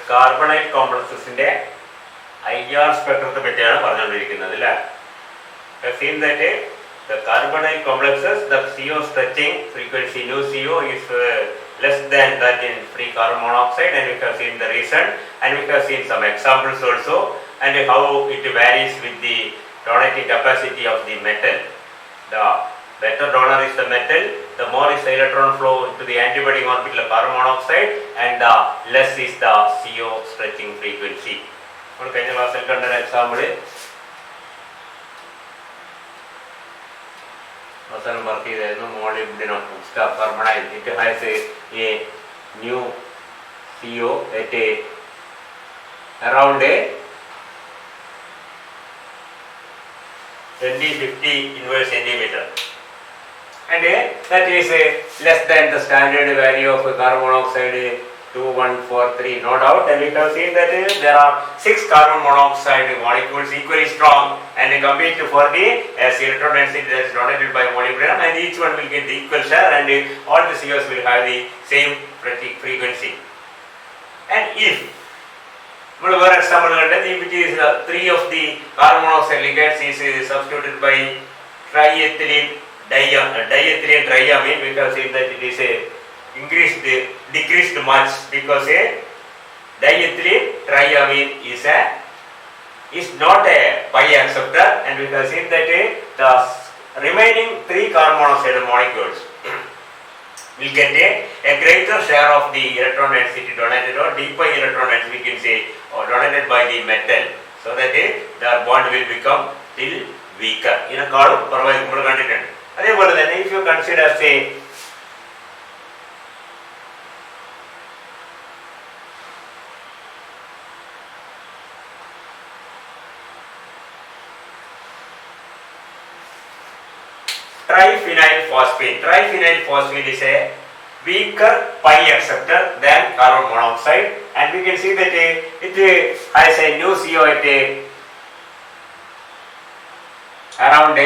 carbonate complexes in the IR spectrum. We have seen that the carbonate complexes, the CO stretching frequency nu CO is less than that in free carbon monoxide, and we have seen the reason, and we have seen some examples also, and how it varies with the donating capacity of the metal. The better donor is the metal, the more is the electron flow to the antibody orbital of carbon monoxide, and the less is the CO stretching frequency. We will see an example. Molybdenum permanent. It has a new CO at around 2050 inverse centimeter, and that is less than the standard value of carbon monoxide 2143, no doubt. And we have seen that there are 6 carbon monoxide molecules equally strong and they compete for the electron density that is donated by molybdenum, and each one will get the equal share, and all the COs will have the same frequency. And if for example, if it is 3 of the carbon monoxide ligands is substituted by triethylene diethylene triamine, we have seen that it is decreased much, because diethylene triamine is not a pi acceptor, and we have seen that the remaining 3 carbon monoxide molecules will get a greater share of the electron density donated, or d pi electron density we can say, or donated by the metal, so that the bond will become still weaker. In a column, if you consider say triphenyl phosphine. Triphenyl phosphine is a weaker pi acceptor than carbon monoxide, and we can see that it has a nu CO at around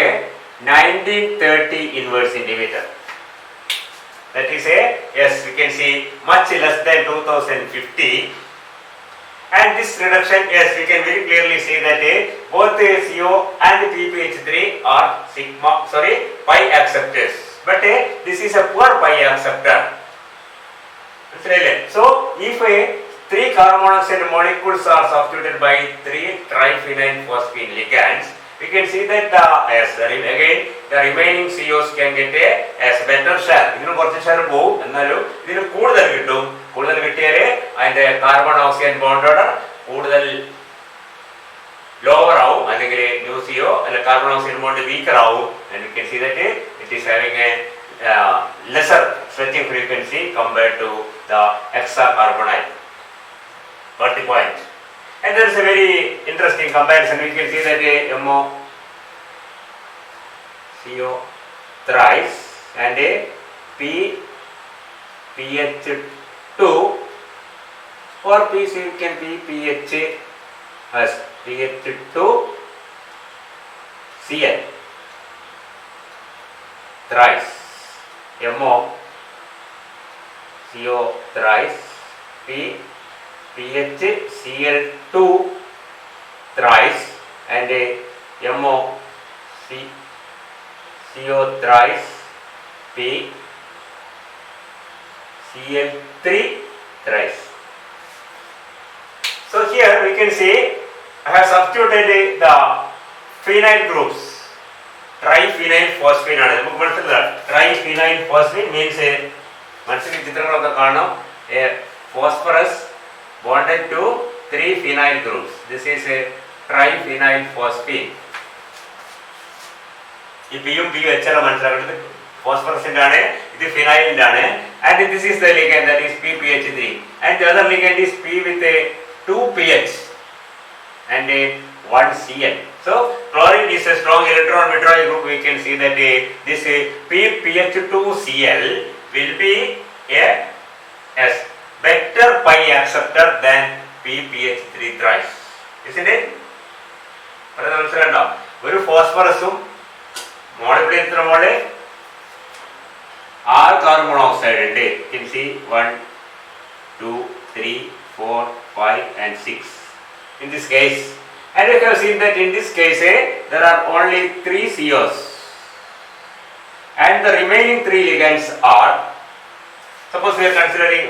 1930 inverse centimeter. That is yes, we can see much less than 2050. And this reduction, yes, we can very clearly see that both CO and PPH3 are pi acceptors. But this is a poor pi acceptor. So, if 3 carbon monoxide molecules are substituted by 3 triphenyl phosphine ligands, we can see that again the remaining COs can get a better share. This is share go, and the carbon oxygen bond order lower and the new CO and the carbon oxygen bond weaker, and we can see that it is having a lesser stretching frequency compared to the hexacarbonate. 40 points. And there is a very interesting comparison. We can see that MO CO thrice and PH2, or PC can be PH as PH2 Cl thrice, MO CO thrice, PHCl2 thrice, and MO CO thrice, PCl3 thrice. So here we can see I have substituted the phenyl groups. Triphenyl phosphine. Triphenyl phosphine means a phosphorus bonded to 3 phenyl groups. This is a triphenyl phosphine. This is phosphorus and this is phenyl, and this is the ligand, that is PPH3, and the other ligand is P with a 2 pH and a 1 Cl. So chlorine is a strong electron withdrawing group. We can see that this PPH2Cl will be a better pi acceptor than PPH3 thrice. Isn't it? Phosphorus molybdenum 6 carbon monoxide. You can see 1, 2, 3, 4, 5 and 6 in this case. And we have seen that in this case there are only 3 COs and the remaining 3 ligands are, suppose we are considering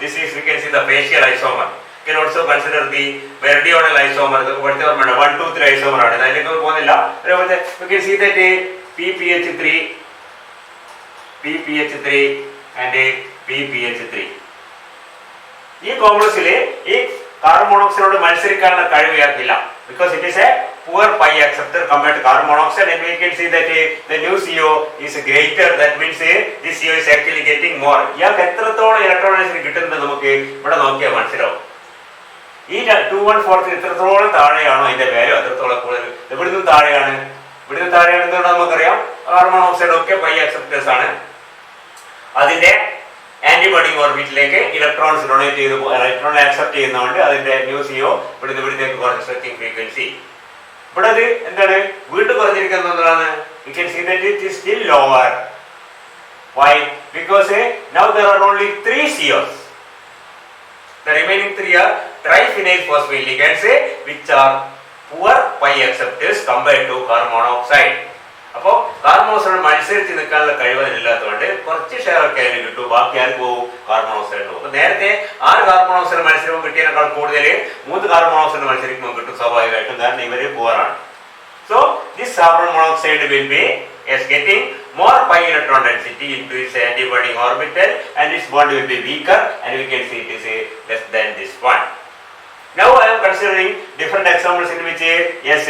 this is, we can see the facial isomer. You can also consider the meridional isomer, 1, 2, 3 isomer. You can see that PPH3, PPH3 and PPH3. This complex is carbon monoxide because it is a poor pi acceptor compared to carbon monoxide, and we can see that the new CO is greater. That means this CO is actually getting more. This 2143 എത്രത്തോളം താഴെയാണോ ഇതിന്റെ value അത്രത്തോളം കൂടുതൽ. ഇവിടുന്ന് താഴെയാണ്. ഇവിടുന്ന് താഴെയാണ് എന്തുകൊണ്ടാണ് നമുക്കറിയാം, കാർബൺ മോണോക്സൈഡ് ഒക്കെ പൈ അക്സെപ്റ്റേഴ്സ് ആണ്. അതിന്റെ ആന്റിബോഡിങ് ഓർബിറ്റിലേക്ക് ഇലക്ട്രോൺസ് ഡൊണേറ്റ് ചെയ്ത് ഇലക്ട്രോൺ ആക്സെപ്റ്റ് ചെയ്യുന്നതുകൊണ്ട് അതിന്റെ ന്യൂ സിഒ ഇവിടുത്തേക്ക് കുറഞ്ഞ സ്ട്രെച്ചിങ് ഫ്രീക്വൻസി. ഇവിടെ അത് എന്താണ് വീണ്ടും കുറഞ്ഞിരിക്കുന്നതാണ്. You can see that it is still lower. Why? Because now there are only 3 COs. The remaining 3 are triphenyl phosphate ligands which are poor pi acceptors compared to carbon monoxide. അപ്പോൾ carbon monoxide മത്സരിച്ച് നിൽക്കാനുള്ള കഴിവില്ലാത്തതുകൊണ്ട് കുറച്ച് share ഒക്കെ അതിന് കിട്ടും, ബാക്കി ആർക്ക് പോകും, carbon monoxide പോകും. അപ്പോൾ നേരത്തെ 6 കാർബൺ മോണോക്സൈഡ് മത്സരിക്കുമ്പോൾ കിട്ടിയതിനേക്കാൾ കൂടുതൽ 3 കാർബൺ മോണോക്സൈഡ് മത്സരിക്കുമ്പോൾ കിട്ടും സ്വാഭാവികമായിട്ടും, കാരണം ഇവര് പോറാണ്. So this carbon monoxide will be getting more pi electron density into its antibody orbital and its bond will be weaker, and we can see it is less than this one. Now I am considering different examples in which yes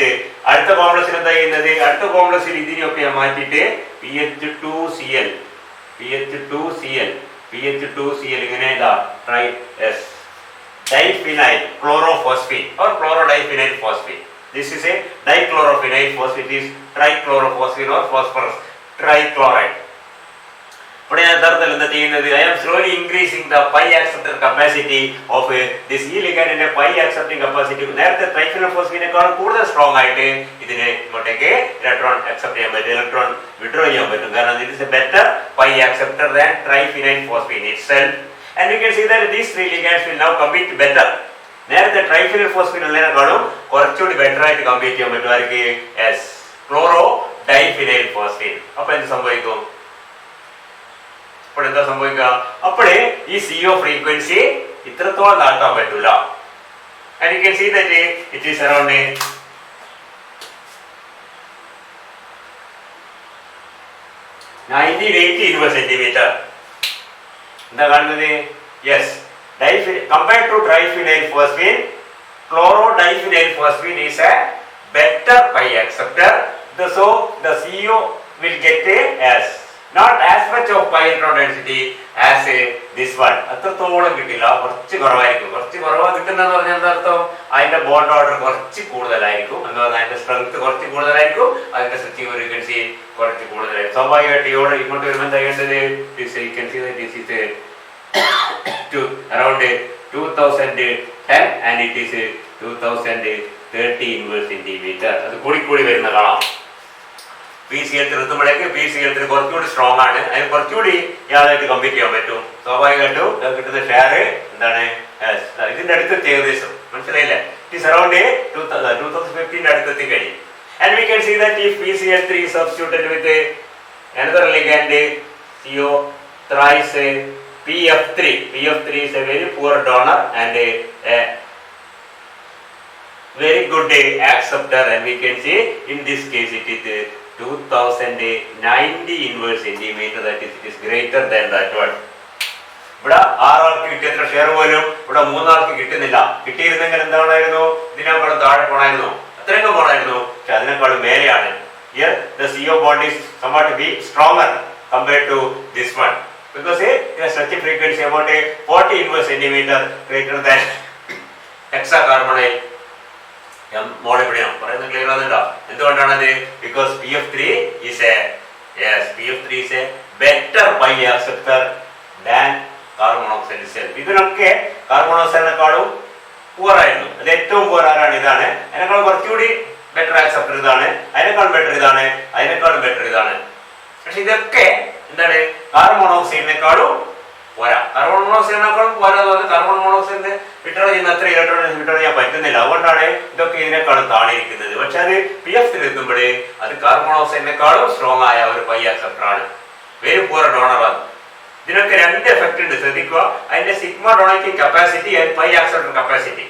അടുത്ത കോംപ്ലക്സിൽ എന്താ ചെയ്യുന്നത്, അടുത്ത കോംപ്ലക്സിൽ ഇതിനെയൊക്കെ മാറ്റിയിട്ട് PH2Cl ഇങ്ങനെ diphenyl chlorophosphate or chlorodiphényl phosphate. This is a dichlorophenyl phosphate. It is trichlorophosphine or phosphorus trichloride. I am slowly increasing the pi acceptor capacity of this E ligand and pi accepting capacity. The triphenyl phosphine is strong. Electron accept electron withdraw. It is a better pi acceptor than triphenyl phosphine itself. And we can see that these 3 ligands will now compete better. നേരത്തെ ട്രൈഫിനൽ ഫോസ്ഫിൻ ഉള്ളതിനെക്കാളും കുറച്ചുകൂടി better ആയിട്ട് compete ചെയ്യാൻ പറ്റുമായിരിക്കും S chloro diphenyl ഫോസ്ഫിൻ. അപ്പൊ എന്ത് സംഭവിക്കും, അപ്പോഴെന്താ സംഭവിക്കുക, അപ്പോഴേ ഈ CO ഫ്രീക്വൻസി ഇത്രത്തോളം താഴ്ത്താൻ പറ്റൂല. And you can see that it is around 1980 inverse centimetre. എന്താ കാണുന്നത്, yes compared to triphenyl phosphine, chlorodiphényl phosphine is a better pi acceptor. So the CO will get as not as much of pi electron density as this one. അത്രത്തോളം കിട്ടില്ല, കുറച്ച് കുറവായിരിക്കും. കുറച്ച് കുറവാ കിട്ടുന്നതെന്ന് പറഞ്ഞാൽ എന്താ അർത്ഥം, അതിന്റെ ബോണ്ട് ഓർഡർ കുറച്ച് കൂടുതലായിരിക്കും എന്ന് പറഞ്ഞാൽ അതിന്റെ സ്ട്രെങ്ത് കുറച്ച് കൂടുതലായിരിക്കും, അതിന്റെ സ്ട്രെച്ചിങ് ഫ്രീക്വൻസി കുറച്ച് കൂടുതലായിരിക്കും. സ്വാഭാവികമായിട്ട് ഇവിടെ ഇങ്ങോട്ട് വരുമ്പോൾ എന്താ ചെയ്യേണ്ടത്, to around 2010 and it is 2030 inverse centimeter. അത് കൂടി വരുന്ന കാണാം. PCl3 എത്തുമ്പോഴേക്ക് PCl3 കുറച്ചുകൂടി സ്ട്രോങ് ആണ്, അതിന് കുറച്ചുകൂടി യാതായിട്ട് കമ്പീറ്റ് ചെയ്യാൻ പറ്റും. സ്വാഭാവികമായിട്ടും കിട്ടുന്ന ഷെയർ എന്താണ്, ഇതിന്റെ അടുത്തെത്തി ഏകദേശം, മനസ്സിലായില്ലേ, ഇറ്റ് ഈസ് അറൗണ്ട് 2015 അടുത്തെത്തി കഴിഞ്ഞു. And we can see that if PCl3 is substituted with another ligand CO thrice PF3 is a very poor donor and a very good acceptor, and we can see in this case it is 2090 inverse centimeter, that is it is greater than that one. ഇവിടെ 6 ആൾക്ക് കിട്ടിയത്ര share പോലും ഇവിടെ 3 ആൾക്ക് കിട്ടുന്നില്ല. കിട്ടിയിരുന്നെങ്കിൽ എന്താണായിരുന്നു, ഇതിനേക്കാളും താഴെ പോണായിരുന്നു, അത്രയും പോണായിരുന്നു, പക്ഷെ അതിനേക്കാളും മേലെയാണ്. Here the CO bond is somewhat be stronger compared to this one. Because the stretching frequency about 40 inverse centimeter greater than hexacarbonyl molybdenum. പറയുന്നത് clear ആകുന്നുണ്ടോ, എന്തുകൊണ്ടാണത്, because PF3 is a better pi acceptor than carbon monoxide itself. ഇതിനൊക്കെ carbon മോണോക്സൈഡിനെക്കാളും പൂർ ആയിരുന്നു. അത് ഏറ്റവും പൂർ ആരാണ്, ഇതാണ്. അതിനേക്കാളും കുറച്ചുകൂടി better acceptor ഇതാണ്, അതിനേക്കാളും ബെറ്റർ ഇതാണ്, അതിനേക്കാളും ബെറ്റർ ഇതാണ്. പക്ഷെ ഇതൊക്കെ എന്താണ്, കാർബൺ മോണോക്സൈഡിനെക്കാളും പോരാ. കാർബൺ മോണോക്സൈഡിനേക്കാളും പോരാ എന്ന് പറഞ്ഞാൽ കാർബൺ മോണോക്സൈഡിന് വിഡ്രോ ചെയ്യുന്ന അത്ര ഇലക്ട്രോൺ വിഡ്രോ ചെയ്യാൻ പറ്റുന്നില്ല. അതുകൊണ്ടാണ് ഇതൊക്കെ ഇതിനേക്കാളും താണിരിക്കുന്നത്. പക്ഷെ അത് PF3 എത്തുമ്പോഴേ അത് കാർബൺ മോണോക്സൈഡിനേക്കാളും സ്ട്രോങ് ആയ ഒരു പൈ ആക്സെപ്റ്റർ ആണ്. വെരി പുവർ ഡോണറാണ്. ഇതിനൊക്കെ രണ്ട് എഫക്ട് ഉണ്ട്, ശ്രദ്ധിക്കുക. അതിന്റെ sigma donating capacity and pi acceptor capacity.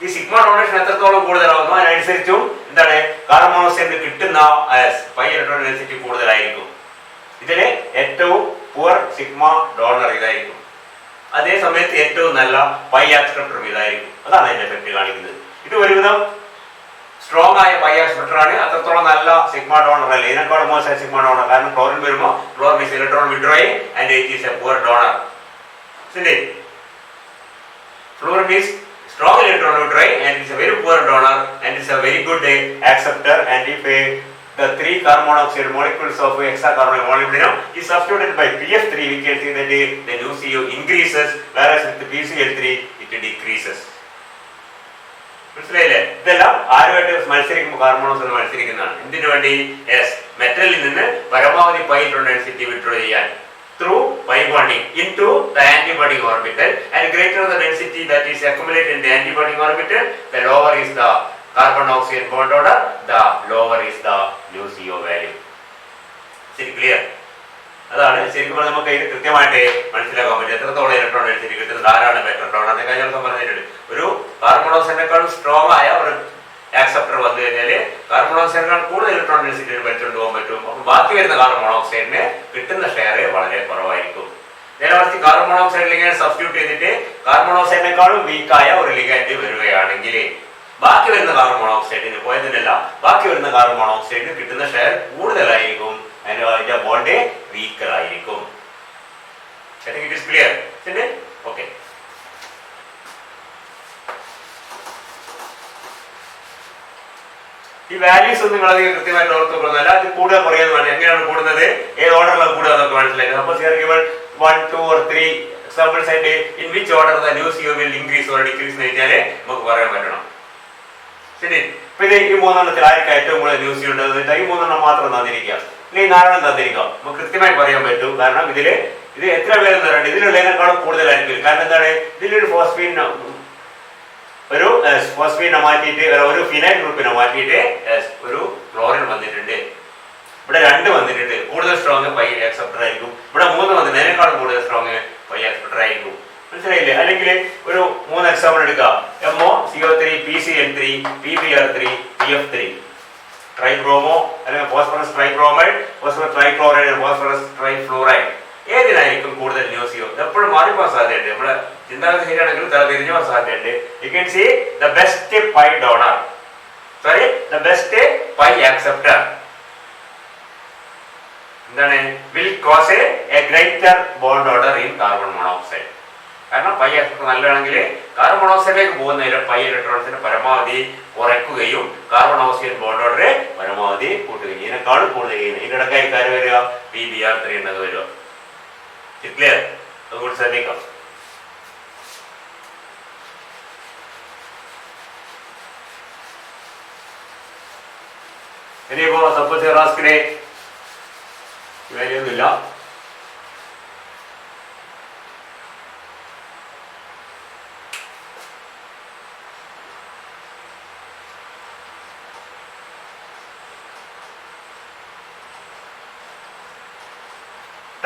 ഈ സിഗ്മ ഡൊണേഷൻ എത്രത്തോളം കൂടുതലാവുന്നു അതിനനുസരിച്ചും എന്താണ് കാർബൺ മോണോക്സൈഡിന് കിട്ടുന്ന പൈ ഇലക്ട്രോൺ ഡെൻസിറ്റി കൂടുതലായിരിക്കും. ഇതില് ഏറ്റവും പുവർ സിഗ്മ ഡോണർ ഇതായിരിക്കും. അതേ സമയത്ത് ഏറ്റവും നല്ല പൈ ആക്സെപ്റ്റർ ഇതായിരിക്കും. അതാണ് അതിന്റെ എഫക്ട് കാണിക്കുന്നത്. ഇത് ഒരുവിധം സ്ട്രോങ് ആയ പൈ ആക്സെപ്റ്റർ ആണ്. അത്രത്തോളം നല്ല സിഗ്മ ഡോണർ അല്ലേ. ഇതിനേക്കാളും മോശമായ സിഗ്മ ഡോണർ. കാരണം ക്ലോറിൻ വരുമ്പോൾ chlorine is electron withdrawing and it is A poor donor. Fluorine is strong electron withdrawing and it's a very poor donor and it's a very good acceptor. And if the 3 carbon monoxide molecules of hexacarbonyl molybdenum is substituted by PF3, we can see that the new CO increases, whereas with the PCl3 it decreases. മനസ്സിലായില്ലേ? ഇതെല്ലാം ആരുമായിട്ട് മത്സരിക്കുമ്പോൾ carbon monoxide മത്സരിക്കുന്നതാണ്. എന്തിനു വേണ്ടി? മെറ്റലിൽ നിന്ന് പരമാവധി pi electron density withdraw ചെയ്യാൻ through pi bonding into the antibonding orbital, and greater the density that is accumulated in the antibonding orbital, the lower is the carbon oxygen bond order, the lower is the new CO value. ശരി, clear? അതാണ് ശരിക്കും നമുക്ക് ഇത് കൃത്യമായിട്ട് മനസ്സിലാക്കാൻ പറ്റും. എത്രത്തോളം electron density കിട്ടുന്നത്, ആരാണ് ബെറ്റർ ഡോണർ. അത് കഴിഞ്ഞ ദിവസം പറഞ്ഞിട്ടുണ്ട്. ഒരു കാർബൺ മോണോക്സൈഡിനേക്കാളും സ്ട്രോങ് ആയ ഒരു ആക്സെപ്റ്റർ വന്നു കഴിഞ്ഞാൽ കാർബൺ മോണോക്സൈഡിനേക്കാൾ കൂടുതൽ ഇലക്ട്രോൺ ഡെൻസിറ്റി വലിച്ചുകൊണ്ട് പോകാൻ പറ്റും. അപ്പോൾ ബാക്കി വരുന്ന കാർബൺ മോണോക്സൈഡിന് കിട്ടുന്ന ഷെയർ വളരെ കുറവായിരിക്കും. നേരെ മറിച്ച് കാർബൺ മോണോക്സൈഡ് ലിഗാൻഡ് സബ്സ്റ്റിറ്റ്യൂട്ട് ചെയ്തിട്ട് കാർബൺ മോണോക്സൈഡിനേക്കാളും വീക്കായ ഒരു ലിഗാൻഡ് വരികയാണെങ്കിൽ ബാക്കി വരുന്ന കാർബൺ മോണോക്സൈഡിന് പോയതിനല്ല, ബാക്കി വരുന്ന കാർബൺ മോണോക്സൈഡിന് കിട്ടുന്ന ഷെയർ കൂടുതലായിരിക്കും. അതിന്റെ ബോണ്ട് വീക്കർ ആയിരിക്കും. It is clear? ഓക്കെ. ഈ വാല്യൂസ് ഒന്നും നിങ്ങൾ അധികം കൃത്യമായിട്ട് ഓർത്ത് വെക്കുന്നതല്ല. അത് കൂടുക കുറയാന്ന് വേണം. എങ്ങനെയാണ് കൂടുന്നത്, ഏത് ഓർഡറിലാണ് കൂടുക എന്നൊക്കെ മനസ്സിലാക്കുക. Suppose you are given 1, 2 or 3 examples ആയിട്ട് in which order the new CO will increase or decrease എന്ന് വെച്ചാല് നമുക്ക് പറയാൻ പറ്റണം. ശരി, ഇപ്പൊ ഇത് ഈ 3 എണ്ണത്തിൽ ആയിരിക്കും ഏറ്റവും കൂടുതൽ ന്യൂ CO ഉണ്ടെന്ന് വെച്ചാൽ ഈ 3 എണ്ണം മാത്രം തന്നിരിക്കുക, ഇല്ലെങ്കിൽ 4 എണ്ണം തന്നിരിക്കാം. നമുക്ക് കൃത്യമായി പറയാൻ പറ്റും. കാരണം ഇത് എത്ര പേര് തരണ്ട്, ഇതിലുള്ളതിനേക്കാളും കൂടുതലായിരിക്കും. കാരണം എന്താണ്, ഇതിലൊരു ഫോസ്ഫീൻ മാറ്റിയിട്ട് ഒരു ഫിനൈൽ ഗ്രൂപ്പിനെ മാറ്റിയിട്ട് ഒരു ക്ലോറിൻ വന്നിട്ടുണ്ട്. ഇവിടെ 2 വന്നിട്ടുണ്ട്. കൂടുതൽ സ്ട്രോങ് പൈ ആക്സെപ്റ്റർ ആയിരിക്കും. ഇവിടെ 3 വന്നിട്ട് അതിനേക്കാളും കൂടുതൽ സ്ട്രോങ് പൈ ആക്സെപ്റ്റർ ആയിരിക്കും. മനസ്സിലായില്ലേ? അല്ലെങ്കിൽ ഒരു 3 എക്സാമ്പിൾ എടുക്കാം. MoCO3, PCl3, PBr3, PF3, ട്രൈബ്രോമോ അല്ലെങ്കിൽ ഫോസ്ഫറസ് ട്രൈബ്രോമൈഡ്, ഫോസ്ഫറസ് ട്രൈക്ലോറൈഡ്, ഫോസ്ഫറസ് ട്രൈഫ്ലൂറൈഡ്. ഏതിനായിരിക്കും കൂടുതൽ ന്യൂ CO? എപ്പോഴും മാറിപ്പോകാൻ സാധ്യതയുണ്ട്. നമ്മുടെ ചിന്താഗതി ശരിയാണെങ്കിലും തല തിരിഞ്ഞു പോകാൻ സാധ്യതയുണ്ട്. You can see the best pi donor, the best pi acceptor എന്താണ്, will cause a greater bond order in carbon monoxide. കാരണം പൈ ആക്സെപ്റ്റർ നല്ലതാണെങ്കിൽ കാർബൺ മോണോക്സൈഡിലേക്ക് പോകുന്ന പൈ ഇലക്ട്രോൺസിനെ പരമാവധി കുറയ്ക്കുകയും കാർബൺ ഓക്സിജൻ ബോണ്ട് ഓർഡറെ പരമാവധി കൂട്ടുകയും ഇതിനേക്കാളും കൂടുതൽ ചെയ്യുന്നത്. ഇതിന്റെ ഇടയ്ക്കായി കാര്യം വരിക PBr3 എന്നത് വരിക. ക്ലിയർ? അതുകൂടി ശ്രദ്ധിക്കാം. ഇനിയിപ്പോ സപ്പോസ് റാസ്കിനെ വാല്യൂ ഒന്നുമില്ല.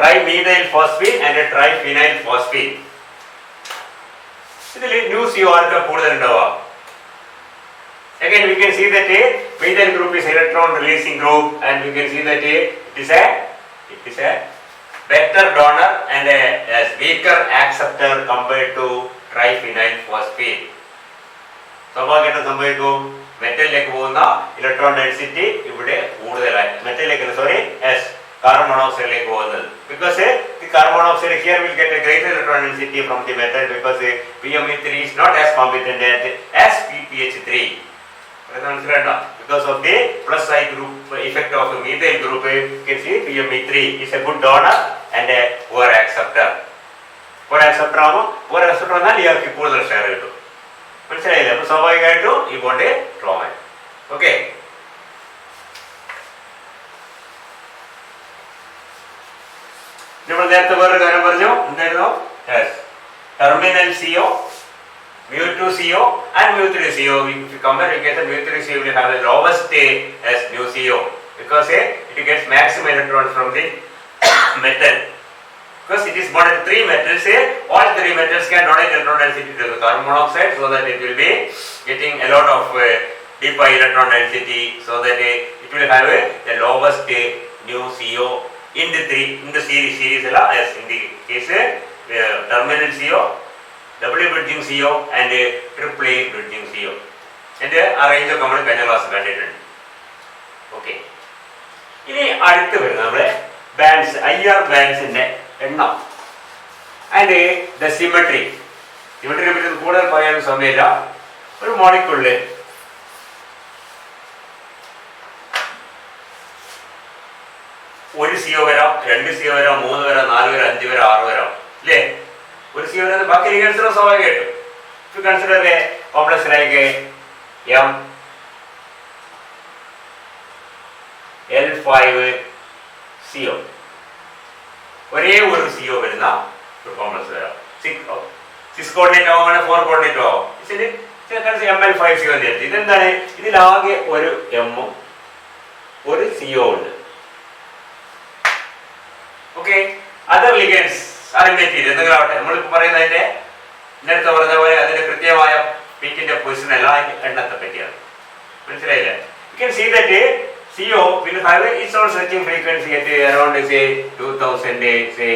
trimethyl phosphine and a triphenyl phosphine. ഇതിൽ ന്യൂ CO ആർക്കാ കൂടുതൽ ഉണ്ടാവുക? Again we can see that a methyl group is electron releasing group, and we can see that it is a better donor and a weaker acceptor compared to triphenyl phosphine. സ്വാഭാവികമായിട്ടും സംഭവിക്കും, മെറ്റലിലേക്ക് പോകുന്ന electron density ഇവിടെ കൂടുതലായി, carbon monoxide like പോകുന്നത്. Because the carbon monoxide here will get a greater electron density from the metal, because PME3 is not as competent as PPH3. Because of the plus I group effect of the methyl group, you can see PME3 is a good donor and a poor acceptor. Poor acceptor എന്നാൽ ഇയാൾക്ക് കൂടുതൽ share കിട്ടും. മനസ്സിലായില്ലേ? അപ്പോൾ സ്വാഭാവികമായിട്ടും ഈ bond strong ആയി. Okay, നമ്മൾ നേരത്തെ വേറൊരു കാര്യം പറഞ്ഞു, എന്തായിരുന്നു? Terminal CO, mu2 CO and mu3 CO. If you compare, we get the mu3 CO will have the lowest as mu CO because it gets maximum electrons from the metal. Because it is bonded to 3 metals, all 3 metals can donate electron density to the carbon monoxide so that it will be getting a lot of deep electron density, so that it will have the lowest mu CO in the series as in the case terminal CO, double bridging CO and triple bridging CO. And ആ range ഒക്കെ നമ്മൾ കഴിഞ്ഞ class കണ്ടിട്ടുണ്ട്. Okay, ഇനി അടുത്ത് വരുന്നത് നമ്മുടെ bands, IR ബാൻഡ്സിന്റെ എണ്ണം ആൻഡ് ദ സിമെട്രി. സിമെട്രിയെ പറ്റി കൂടുതൽ പറയാൻ സമയമില്ല. ഒരു മോളിക്യൂളില് ഒരു CO വരാം, 2 CO വരാം, 3 വരാം, 4 വരാം, 5 വരാം, 6 വരാം, അല്ലേ? ഒരു CO വരാം, ബാക്കി ലിഗൻഡ്സ് സ്വാഭാവികമായിട്ടും. If you consider a complex like ML5CO, ഒരേ ഒരു CO വരുന്ന ഒരു കോംപ്ലക്സ് വരാം. 6 കോർഡിനേറ്റ് ആവും, 4 കോർഡിനേറ്റ് ആവും. ML5CO എന്ന് വിചാരിച്ചു. ഇതെന്താണ്? ഇതിലാകെ ഒരു M ഉം ഒരു CO ഉണ്ട്. ഓക്കെ, അതർ ലിഗൻഡ്സ് ആർ ഇമ്മറ്റീരിയൽ എന്തെങ്കിലും ആവട്ടെ. നമ്മളിപ്പോൾ പറയുന്നതിന്റെ നേരത്തെ പറഞ്ഞ പോലെ അതിന്റെ കൃത്യമായ പീക്കിന്റെ പൊസിഷൻ അല്ല, എണ്ണത്തെ പറ്റിയാണ്. മനസ്സിലായില്ലേ? You can see that CO will have its own stretching frequency at around say 2000, say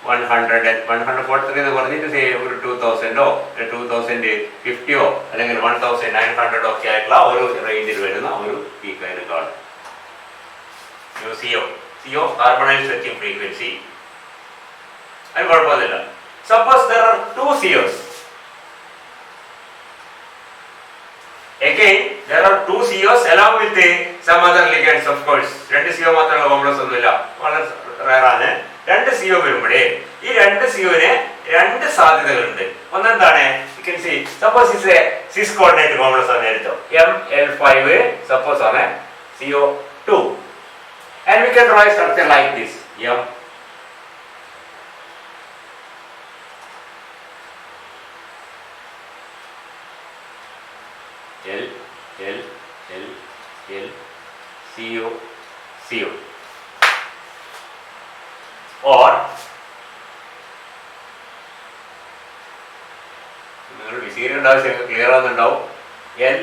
100 and 143 എന്ന് പറഞ്ഞിട്ട് say ഒരു 2000 2050 അല്ലെങ്കിൽ 1900 ഒക്കെ ആയിട്ടുള്ള ഒരു റേഞ്ചിൽ വരുന്ന ഒരു പീക്ക് അതിന് കാണും. CO carbonyl stretching frequency. അത് കുഴപ്പമൊന്നുമില്ല. Suppose there are 2 COs. Again, there are 2 COs along with some other ligands, of course. 2 CO മാത്രമുള്ള കോംപ്ലക്സ് ഒന്നുമില്ല, വളരെ റയർ ആണ്. 2 CO വരുമ്പോഴേ ഈ 2 CO-ന് 2 സാധ്യതകളുണ്ട്. ഒന്നെന്താണ്? You can see, suppose it's a 6 coordinate complex ആണ് എടുത്തോ. ML5 suppose ആണ് CO2. And we can draw a structure like this. L CO CO, or നിങ്ങൾ വിശീലനം ആവശ്യം clear ആകുന്നുണ്ടാവും. L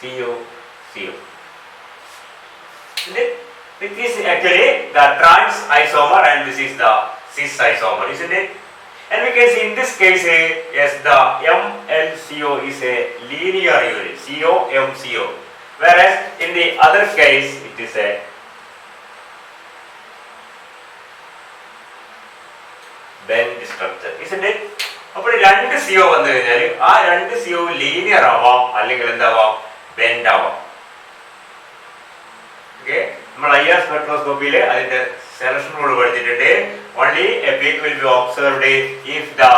CO CO. This is actually the trans isomer and this is the cis isomer, isn't it? And we can see in this case, yes, the MLCO is a linear unit, MCO, whereas in the other case it is a bend structure, isn't it? അപ്പോൾ 2 CO വന്നു കഴിഞ്ഞാൽ ആ 2 CO linear ആവാം അല്ലെങ്കിൽ എന്താവാം, bend ആവാം. Okay, നമ്മൾ IR സ്പെക്ട്രോസ്കോപ്പിയിൽ അതിന്റെ selection rule പഠിച്ചിട്ടുണ്ട്. Only a peak will be observed if the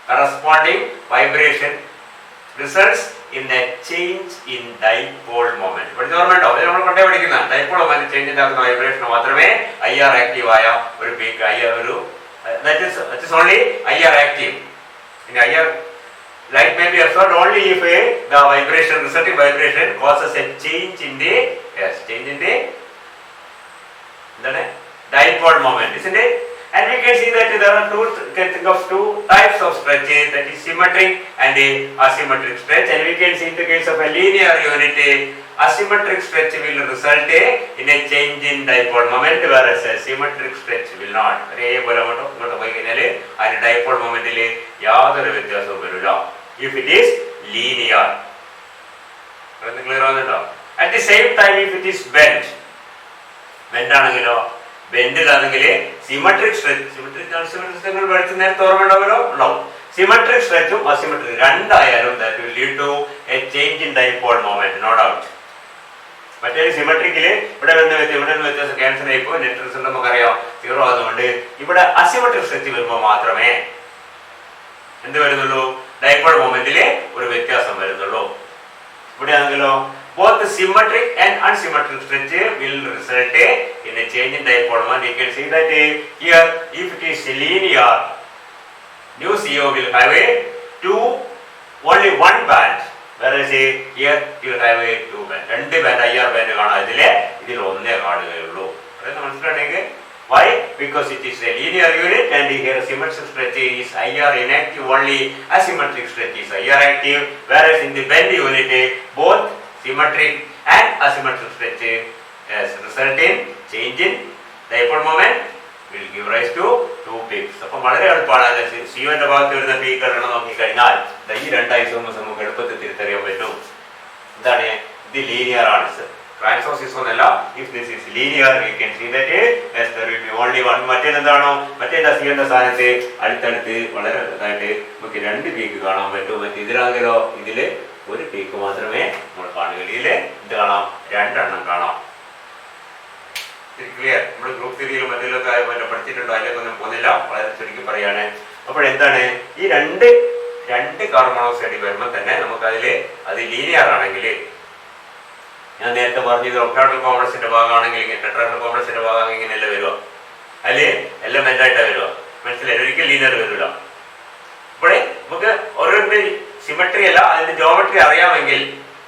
corresponding vibration results in a change in dipole moment. പഠിച്ചോർമ്മയുണ്ടോ? ഇത് നമ്മൾ പണ്ടേ പഠിക്കുന്ന ഡൈപോൾ മൊമെന്റ് ചേഞ്ച് ഉണ്ടാക്കുന്ന വൈബ്രേഷൻ മാത്രമേ IR ആക്റ്റീവ് ആയ ഒരു peak that is only IR active. In IR, light may be absorbed only if the resulting vibration causes a change in the dipole moment, isn't it? And we can see that there are two types of stretches, that is symmetric and asymmetric stretch. And we can see in the case of a linear unit, asymmetric stretch will result in a change in dipole moment, whereas a symmetric stretch will not. Dipole moment if it is linear. At the same time, if it is bent ബെൻഡിലാണെങ്കിൽ symmetric stretch, symmetric സ്ട്രെച്ചും asymmetric രണ്ടായാലും that will lead to a change in dipole moment, no doubt. മറ്റേ സിമെട്രിക്കില് ഇവിടെ വ്യത്യാസം cancel ആയിപ്പോ net result നമുക്കറിയാം 0 ആയതുകൊണ്ട് ഇവിടെ അസിമെട്രിക് സ്ട്രെച്ച് വരുമ്പോൾ മാത്രമേ എന്ത് വരുന്നുള്ളൂ, ഡൈപോൾ മൊമെന്റില് ഒരു വ്യത്യാസം വരുന്നുള്ളൂ. ഇവിടെ ആണെങ്കിലോ both symmetric and unsymmetric stretch will result in a change in dipole moment. You can see that here if it is linear, new CO will have only one band, whereas here you will have two band. രണ്ട് band IR band കാണാം. ഇതിൽ ഒന്നേ കാണുകയുള്ളൂ. മനസ്സിലാണെങ്കിൽ why? Because it is a linear unit and here symmetric stretch is IR inactive, only asymmetric stretch is IR active, whereas in the bend unit both symmetric and asymmetric stretch result in change in dipole moment will give rise to two peaks. അപ്പോൾ വളരെ എളുപ്പമാണ്. സിയോന്റെ ഭാഗത്ത് വരുന്ന peak എണ്ണം നോക്കിക്കഴിഞ്ഞാൽ ഈ രണ്ട് isomers നമുക്ക് എളുപ്പത്തിൽ തിരിച്ചറിയാൻ പറ്റും. എന്താണ് ഇത്? ലീനിയർ ആണ്. ട്രാൻസ്വേഴ്സ് ഒന്നല്ല. If this is linear you can see that yes there will be only one. മറ്റേതെന്താണോ? മറ്റേതാ സിയോന്റെ സ്ഥാനത്ത് അടുത്തടുത്ത് വളരെ ഇതായിട്ട് നമുക്ക് രണ്ട് പീക്ക് കാണാൻ പറ്റും. മറ്റേ ഇതിലാകലോ ഇതില് ഒരു പീക്ക് മാത്രമേ നമ്മൾ കാണുകയുള്ളൂ. ഇതില് ഇത് കാണാം, രണ്ടെണ്ണം കാണാം. ക്ലിയർ? നമ്മൾ ഗ്രൂപ്പ് തിയറിയിലും മറ്റേലൊക്കെ പഠിച്ചിട്ടുണ്ടോ? അതിലേക്ക് ഒന്നും പോകുന്നില്ല, വളരെ ചുരുക്കി പറയാണ്. അപ്പോൾ എന്താണ് ഈ രണ്ട് കാർബൺ മോണോക്സൈഡ് വരുമ്പോൾ തന്നെ നമുക്ക് അത് ലീനിയർ ആണെങ്കിൽ, ഞാൻ നേരത്തെ പറഞ്ഞത് ഒക്ടാഡൽ കോംപ്ലക്സിന്റെ ഭാഗമാണെങ്കിൽ ടെട്രാഡൽ കോംപ്ലക്സിന്റെ ഭാഗം ഇങ്ങനെയല്ല വരുക, അതിൽ എല്ലാം മെന്റായിട്ടാണ് വരിക. മനസ്സിലായി? ഒരിക്കലും ലീനിയർ വരില്ല. അപ്പോഴേ നമുക്ക് ഓരോരുടെ സിമെട്രി അല്ല അതിന്റെ ജോമെട്രി അറിയാമെങ്കിൽ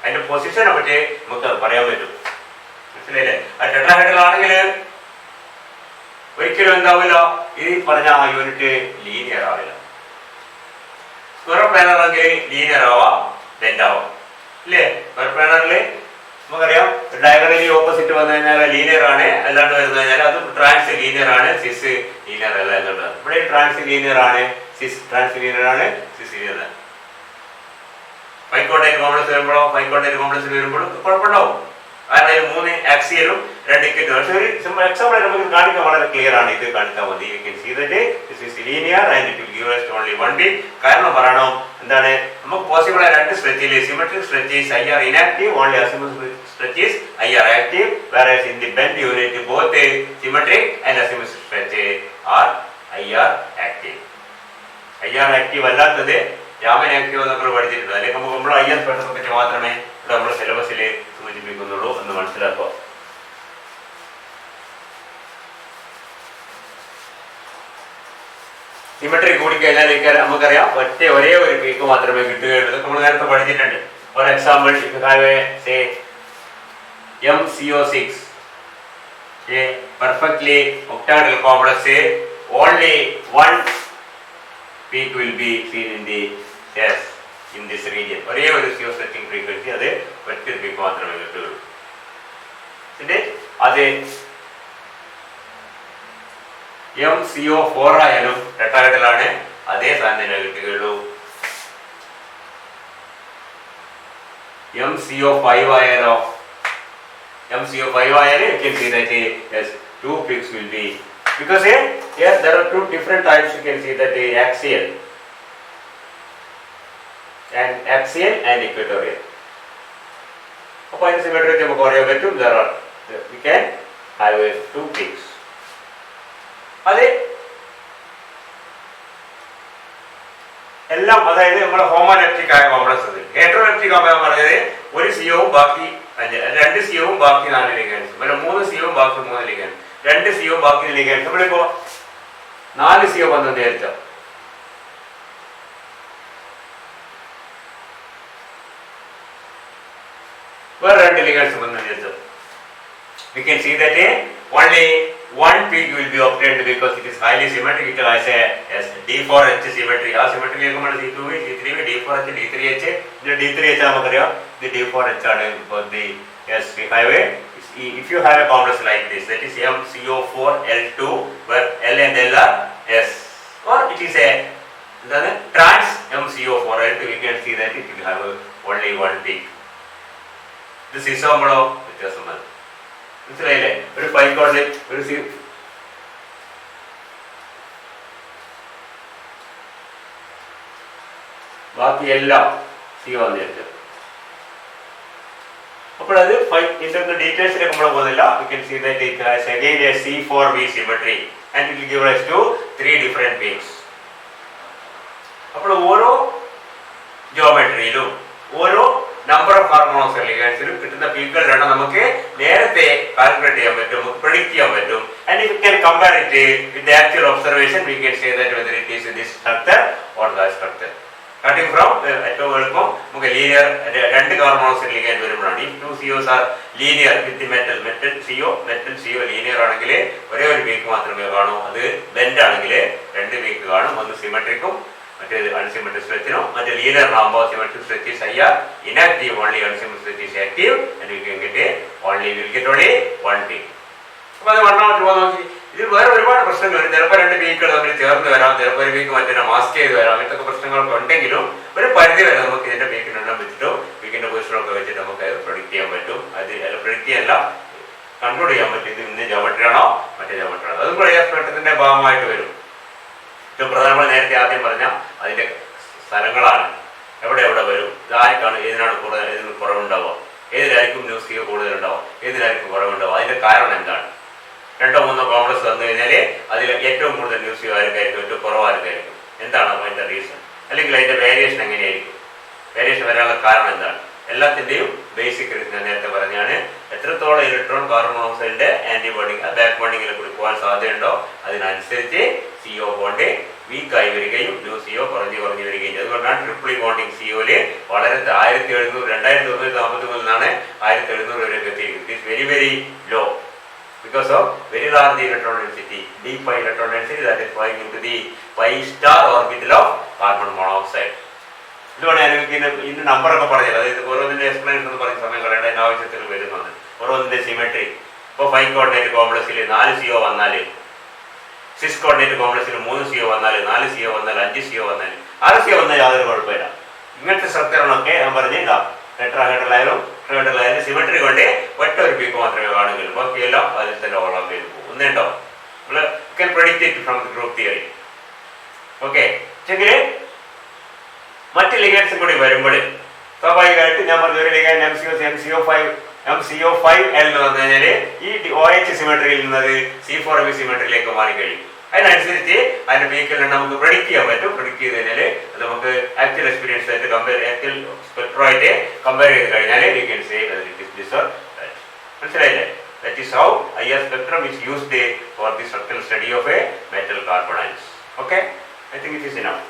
അതിന്റെ പൊസിഷനെ പറ്റി നമുക്ക് പറയാൻ പറ്റും. മനസ്സിലായില്ലേ? ആ ടെട്രാഹെഡ്രലാണെങ്കിൽ ഒരിക്കലും എന്താവില്ല, ഈ പറഞ്ഞ ആ യൂണിറ്റ് ലീനിയർ ആവില്ല. സ്ക്വയർ പ്ലാനർ ആണെങ്കിൽ ലീനിയർ ആവാം, ബെൻഡ് ആവാം. ഇല്ലേ? സ്ക്വയർ പ്ലാനറിൽ നമുക്കറിയാം ഡയഗണലി ഓപ്പോസിറ്റ് വന്നു കഴിഞ്ഞാൽ ലീനിയർ ആണ്, അല്ലാണ്ട് വരുന്ന കഴിഞ്ഞാൽ അത് ട്രാൻസ് ലീനിയർ ആണ്, സിസ് ലീനിയർ അല്ല എന്നുള്ളത്. ഇവിടെ ട്രാൻസ് ലീനിയർ ആണ്, സിസ് ട്രാൻസ് ലീനിയർ ആണ്, സിസ് ലീനിയർ ആണ്. ഫൈവ് കോൺടാക്ട് കോംപ്ലക്സ് വരുമ്പോഴോ കുഴപ്പമുണ്ടാവും. കാരണം അതിൽ 3 ആക്സിയലും 2 ഇക്വറ്റും. പക്ഷെ ഒരു എക്സാമ്പിൾ നമുക്ക് കാണിക്കാൻ വളരെ ക്ലിയർ ആണ്. ഇത് കാണിക്കാൻ മതി. You can see that this is linear and it will give us only one beat. കാരണം പറയണം എന്താണ്, നമുക്ക് പോസിബിൾ ആയ രണ്ട് സ്ട്രെച്ചിൽ symmetric stretch is IR inactive, only asymmetric stretch is IR active, whereas in the bend unit both symmetric and asymmetric stretch are IR active. IR active അല്ലാത്തത് jamun active നമ്മൾ പഠിച്ചിട്ടുണ്ട്. അല്ലെങ്കിൽ നമുക്ക് നമ്മൾ IR സ്പെക്ട്രത്തെ പറ്റി മാത്രമേ നമ്മുടെ സിലബസിൽ സൂചിപ്പിക്കുന്നുള്ളൂ എന്ന് മനസ്സിലാക്കുക. സിമെട്രി കൂടിക്കഴിഞ്ഞാൽ നമുക്കറിയാം ഒരേ ഒരു പീക്ക് മാത്രമേ കിട്ടുകയുള്ളൂ. നമ്മൾ നേരത്തെ പഠിച്ചിട്ടുണ്ട്. For example MCO6 a perfectly octahedral complex, only one peak will be seen in the in this region. ഒരേ ഒരു CO setting frequency അത് ഒറ്റ പീക്ക് മാത്രമേ കിട്ടുകയുള്ളൂ. അത് MCO4 ആയാലും ടെട്രാഹെഡ്രലാണ്, അതേ സാധനം തന്നെ കിട്ടുകയുള്ളൂ. MCO5 ആയാലോ, MCO5 ആയാലും you can see that yes, two peaks will be, because here there are two different types. You can see that axial and equatorial. അപ്പോൾ അതിന്റെ സിമെട്രി നമുക്ക് പറയാൻ പറ്റും. We can have two peaks. അത് എല്ലാം അതായത് നമ്മുടെ ഹോമോലെപ്റ്റിക് ആയ കോംപ്ലക്സ്. ഹെറ്ററോലെപ്റ്റിക് ആകുമ്പോൾ പറഞ്ഞത് ഒരു സിയോവും ബാക്കി 2 സിയോവും ബാക്കി 4 ലിഗൻസ്, അല്ല 3 സിയോവും ബാക്കി 3 ലിഗൻസ്, 2 സിയോവും ബാക്കി ലിഗൻസ്. നമ്മളിപ്പോ 4 സിയോ വന്നു വിചാരിച്ചോ, വേറെ 2 ലിഗൻസ് വന്നു വിചാരിച്ചോ, we can see that only one peak will be obtained because it is highly symmetric. It has a D4H symmetry. ആ സിമെട്രി നമ്മൾ C2V, C3V, D4H, D3H. ഇത് D3H നമുക്കറിയാം, ഇത് D4H ആണ്. Yes, we have if you have a complex like this, that is MCO4L2, where L and L are S, or it is a trans MCO4L2, you can see that it will have only one peak. This is നമ്മളോ വ്യത്യാസമാണ്. മനസ്സിലായില്ലേ? ഒരു പൈക്കോട്ടെ ഒരു ബാക്കി എല്ലാം C വന്നിട്ട്. അപ്പോൾ അത് ഇതിന്റെ ഡീറ്റെയിൽസിലേക്ക് നമ്മൾ പോകുന്നില്ല. You can see that it has again a C4V symmetry and it will give rise to 3 different peaks. അപ്പോൾ ഓരോ ജിയോമെട്രിയിലും ഓരോ നമ്പർ ഓഫ് കാർബൺ മോണോക്സൈഡ് ലിഗാൻസിലും കിട്ടുന്ന പീക്കുകളുടെ നമുക്ക് നേരത്തെ കാൽക്കുലേറ്റ് ചെയ്യാൻ പറ്റും, നമുക്ക് പ്രെഡിക്റ്റ് ചെയ്യാൻ പറ്റും. And if can compare it with the actual observation we can say that whether it is in this structure or that structure. Starting from ഏറ്റവും എളുപ്പം നമുക്ക് ലീനിയർ 2 കാർബൺ മോണോക്സൈഡ് ലിഗാൻ വരുമ്പോഴാണ്. ഈ 2 COs are linear with metal CO linear ആണെങ്കിൽ ഒരേ ഒരു peak മാത്രമേ കാണൂ. അത് ബെൻഡ് ആണെങ്കിൽ 2 പീക്ക് കാണും. ഒന്ന് സിമെട്രിക്കും മറ്റേത് അൺസിമെട്രിക് സ്ട്രെച്ചിനും. മറ്റേ ലീനിയർ ആകുമ്പോൾ symmetric stretch is higher, inactive only unsymmetric stretch is active and you can get only one peak. അപ്പോൾ അത് വണ്ണാമത്തെ നോക്കി ഇതിൽ വേറെ ഒരുപാട് പ്രശ്നങ്ങളുണ്ട്. ചിലപ്പോൾ 2 പീക്കുകൾ തമ്മിൽ ചേർന്ന് വരാം, ചിലപ്പോൾ ഒരു പീക്ക് മറ്റേ മാസ്ക് ചെയ്ത് വരാം. ഇങ്ങനത്തെ പ്രശ്നങ്ങളൊക്കെ ഉണ്ടെങ്കിലും ഒരു പരിധി വരെ നമുക്ക് ഇതിന്റെ പീക്കിന്റെ എണ്ണം വെച്ചിട്ടോ പീക്കിന്റെ പൊസിഷനൊക്കെ വെച്ചിട്ട് നമുക്ക് അത് പ്രൊഡിക്റ്റ് ചെയ്യാൻ പറ്റും. അത് പ്രൊഡിക്റ്റ് ചെയ്യാനല്ല, കൺട്രോൾ ചെയ്യാൻ പറ്റും. ഇത് ഇന്ന് ജോമെട്രി ആണോ മറ്റേ ജോമെട്രി ആണോ, അതും കൂടെ സ്പെക്ട്രത്തിന്റെ ഭാഗമായിട്ട് വരും. ഏറ്റവും പ്രധാനപ്പെട്ട നേരത്തെ ആദ്യം പറഞ്ഞ അതിന്റെ സ്ഥലങ്ങളാണ്, എവിടെ വരും, ആർക്കാണ് ഏതിനാണ് കൂടുതൽ, ഏതിന് കുറവുണ്ടാവുക, ഏതിലായിരിക്കും ന്യൂസ് CO കൂടുതൽ ഉണ്ടാവുക, ഏതിലായിരിക്കും കുറവുണ്ടാവുക, അതിന്റെ കാരണം എന്താണ്. 2-3 കോംപ്ലക്സ് വന്നു കഴിഞ്ഞാൽ അതിൽ ഏറ്റവും കൂടുതൽ ന്യൂസ് CO ആർക്കായിരിക്കും, ഏറ്റവും കുറവാർക്കായിരിക്കും, എന്താണ് അതിന്റെ റീസൺ, അല്ലെങ്കിൽ അതിന്റെ വേരിയേഷൻ എങ്ങനെയായിരിക്കും, വേരിയേഷൻ വരാനുള്ള കാരണം എന്താണ്. എല്ലാത്തിന്റെയും ബേസിക് റീസൺ ഞാൻ നേരത്തെ പറഞ്ഞാണ്. എത്രത്തോളം ഇലക്ട്രോൺ കാർബൺ മോണോക്സൈഡിന്റെ ആന്റി ബോണ്ടിങ് ബാക്ക് ബോണ്ടിങ്ങിൽ കൂടി പോകാൻ സാധ്യതയുണ്ടോ അതിനനുസരിച്ച് CO ബോണ്ട് വീക്കായി വരികയും ന്യൂ CO കുറഞ്ഞു വരികയും. അതുകൊണ്ടാണ് ട്രിപ്പിൾ ബോണ്ടിങ് COയില് വളരെ 2143 1743 വരെ എത്തിയിരിക്കുന്നത്. It is very very low because of very large electron density, deep electron density that is going into the pi star orbital of carbon monoxide. ഇതുകൊണ്ട് ഇതിന്റെ നമ്പറൊക്കെ പറഞ്ഞത്, അതായത് ഓരോന്നിന്റെ എക്സ്പ്ലനേഷൻ എന്ന് പറയുന്ന സമയം കളയേണ്ട അതിന്റെ ആവശ്യത്തിൽ വരുന്നത്. ഓരോന്നിന്റെ സിമെട്രി ഇപ്പോൾ 5 കോർഡിനേറ്റ് കോംപ്ലക്സിൽ 4 CO വന്നാൽ, 6 കോർഡിനേറ്റ് കോംപ്ലക്സിൽ 3 CO വന്നാൽ, 4 CO വന്നാൽ, 5 CO വന്നാൽ, 6 CO വന്നാൽ യാതൊരു കുഴപ്പമില്ല. ഇങ്ങനത്തെ സ്ട്രക്ചറിനൊക്കെ ഞാൻ പറഞ്ഞിട്ടുണ്ടാവും. ടെട്രാഹൈഡ്രലായാലും ട്രൈഹൈഡ്രലായാലും സിമെട്രി കൊണ്ട് ഒറ്റ ഒരു പീക്ക് മാത്രമേ കാണുകയുള്ളൂ, ബാക്കിയെല്ലാം അതിൽ തന്നെ ഓവർലാപ്പ് ചെയ്ത് പോകും. ഒന്നേട്ടോ നമ്മൾ can predict it from the group theory. Okay, പക്ഷെങ്കിൽ മറ്റ് ലിഗൻസും കൂടി വരുമ്പോൾ സ്വാഭാവികമായിട്ട് ഞാൻ പറഞ്ഞ ഒരു ലിഗൻ MCO5L എന്ന് പറഞ്ഞു കഴിഞ്ഞാൽ ഈ OH സിമെട്രിയിൽ നിന്നത് C4B സിമെട്രിയിലേക്ക് മാറിക്കഴിയും. അതിനനുസരിച്ച് അതിന്റെ പീക്കിൽ നമുക്ക് പ്രെഡിക്റ്റ് ചെയ്യാൻ പറ്റും. പ്രെഡിക്റ്റ് ചെയ്ത് കഴിഞ്ഞാൽ അത് നമുക്ക് ആക്ച്വൽ എക്സ്പീരിയൻസ് ആയിട്ട് ആക്ച്വൽ സ്പെക്ട്രോയിട്ട് കമ്പയർ ചെയ്ത് കഴിഞ്ഞാൽ we can say that it is this or that. മനസ്സിലായില്ലേ? That is how IR spectrum is used for the structural study of a metal carbon ions. Okay, I think it is enough.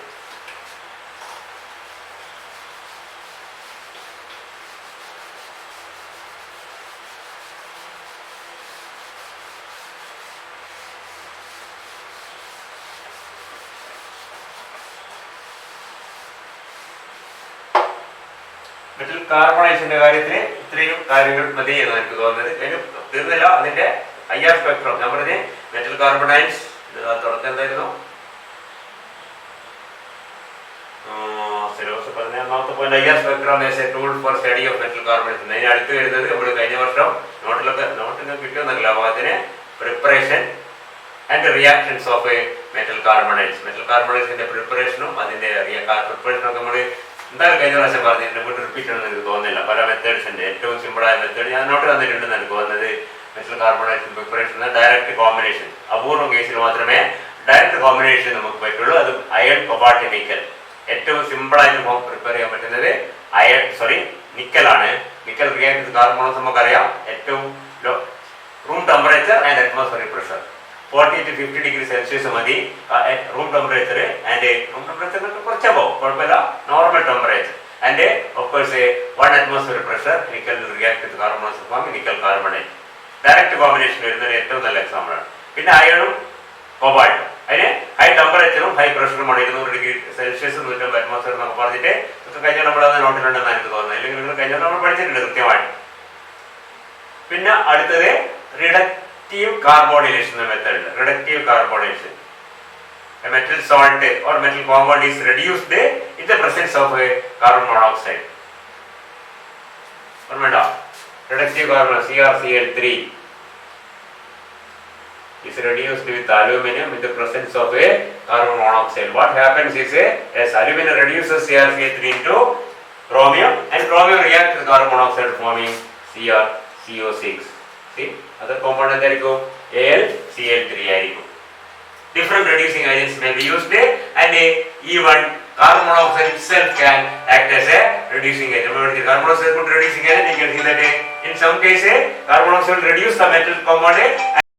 Metal കാർബണൈസിന്റെ കാര്യത്തിന് ഇത്രയും കാര്യങ്ങൾ മതി എന്ന് എനിക്ക് തോന്നുന്നത്. തീർന്നില്ല. അതിന്റെ IR സ്പെക്ട്രം ഞാൻ പറഞ്ഞ് മെറ്റൽ കാർബണൈസ് തുടക്കം എന്തായിരുന്നു, സിലബസ് പറഞ്ഞ ഒന്നാമത്തെ point IR spectrum as a tool for study of metal carbonyls. അതിന് അടുത്ത് വരുന്നത് നമ്മൾ കഴിഞ്ഞ വർഷം നോട്ടിന് കിട്ടുമെന്നല്ല ഭാഗത്തിന് preparation and reactions of a metal carbonyls. Metal കാർബണൈസിന്റെ പ്രിപ്പറേഷനും അതിന്റെ പ്രിപ്പറേഷനൊക്കെ നമ്മൾ എന്തായാലും കഴിഞ്ഞ പ്രാവശ്യം പറഞ്ഞിട്ടുണ്ട്. വീണ്ടും റിപ്പീറ്റ് ചെയ്യണമെന്ന് എനിക്ക് തോന്നുന്നില്ല. പല മെത്തേഡ്സിന്റെ ഏറ്റവും സിമ്പിളായ മെത്തേഡ് ഞാൻ നോട്ട് തന്നിട്ടുണ്ടെന്ന് എനിക്ക് തോന്നുന്നത്. Metal carbonise preparation direct combination, അപൂർവം കേസിൽ മാത്രമേ ഡയറക്റ്റ് കോമ്പിനേഷൻ നമുക്ക് പറ്റുള്ളൂ. അത് അയൺ കൊബാൾട്ട് നിക്കൽ. ഏറ്റവും സിമ്പിളായിട്ട് പ്രിപ്പയർ ചെയ്യാൻ പറ്റുന്നത് നിക്കലാണ്. Nickel react with carbon monoxide നമുക്കറിയാം. ഏറ്റവും low room temperature and atmospheric pressure 40 to 50 degrees Celsius മതി room temperature. And room temperature കുറച്ചപ്പോ കുഴപ്പമില്ല, normal temperature. And of course 1 atmosphere pressure nickel react with carbon monoxide form nickel carbonate. Direct combination വരുന്ന ഒരു ഏറ്റവും നല്ല example ആണ്. പിന്നെ അയണും കോബാൾട്ടും അതിന് ഹൈ ടെമ്പറേച്ചറും ഹൈ പ്രഷറുമാണ്. 200 ഡിഗ്രി സെൽഷ്യസ് 150 atmosphere എന്നൊക്കെ പറഞ്ഞിട്ട് ഒക്കെ കഴിഞ്ഞാൽ നമ്മളത് നോട്ടിലുണ്ടെന്ന് എനിക്ക് തോന്നുന്നത്. അല്ലെങ്കിൽ നിങ്ങൾ കഴിഞ്ഞാൽ നമ്മൾ പഠിച്ചിട്ടുണ്ട് കൃത്യമായിട്ട്. പിന്നെ അടുത്തത് reductive carbonylation method. Reductive carbonation. A metal salt or metal compound is reduced in the presence of carbon monoxide. Remember, reductive carbon CrCl3 is reduced with aluminum in the presence of a carbon monoxide. What happens is as aluminum reduces CrCl3 into chromium, and chromium reacts with carbon monoxide forming CrCO6. See, other compound എന്തായിരിക്കും? AlCl3 ആയിരിക്കും. Different reducing agents may be used and even carbon monoxide itself can act as a reducing agent. Remember, the carbon monoxide is good reducing agent. You can see that in some cases carbon monoxide will reduce the metal compound